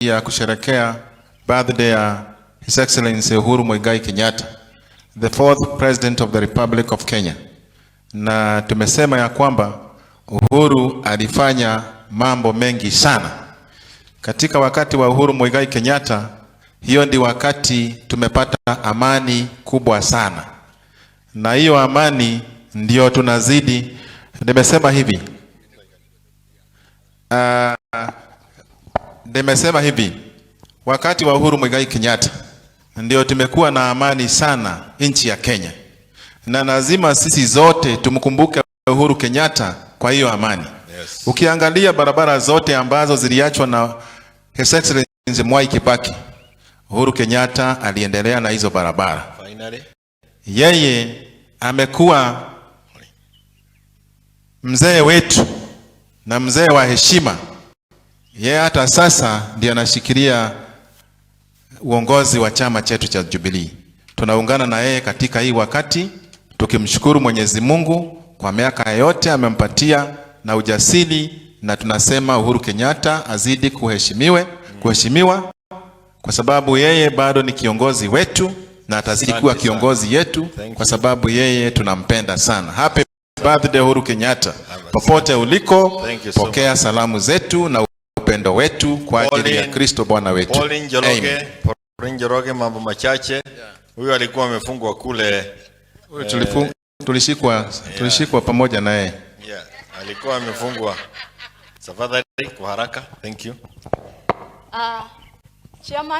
ya kusherekea birthday ya His Excellency Uhuru'S Kenyatta, the fourth President of the Republic of Kenya. Na tumesema ya kwamba Uhuru alifanya mambo mengi sana. Katika wakati wa Uhuru'S Kenyatta, hiyo ndi wakati tumepata amani kubwa sana. Na hiyo amani ndio tunazidi. Nimesema hivi, wakati wa Uhuru'S Kenyatta ndio tumekuwa na amani sana nchi ya Kenya. Na lazima sisi zote tumkumbuke Uhuru Kenyatta kwa hiyo amani. Yes. Ukiangalia barabara zote ambazo ziliachwa na His Excellency Mwai Kibaki, Uhuru Kenyatta aliendelea na hizo barabara. Finally. Yeye amekuwa mzee wetu na mzee wa heshima. Yeye hata sasa ndiye anashikilia uongozi wa chama chetu cha Jubilee. Tunaungana na yeye katika hii wakati, tukimshukuru Mwenyezi Mungu kwa miaka yote amempatia na ujasiri, na tunasema Uhuru Kenyatta azidi kuheshimiwa kwa sababu yeye bado ni kiongozi wetu na atazidi kuwa kiongozi yetu kwa sababu yeye tunampenda sana. Happy birthday Uhuru Kenyatta. Popote uliko, pokea salamu zetu na upendo wetu kwa ajili ya Kristo Bwana wetu. Amen. Njoroge mambo machache. Huyu alikuwa amefungwa kule. Tulishikwa pamoja na yeye. Yeah, alikuwa amefungwa. Tafadhali kwa haraka. Thank you. Chairman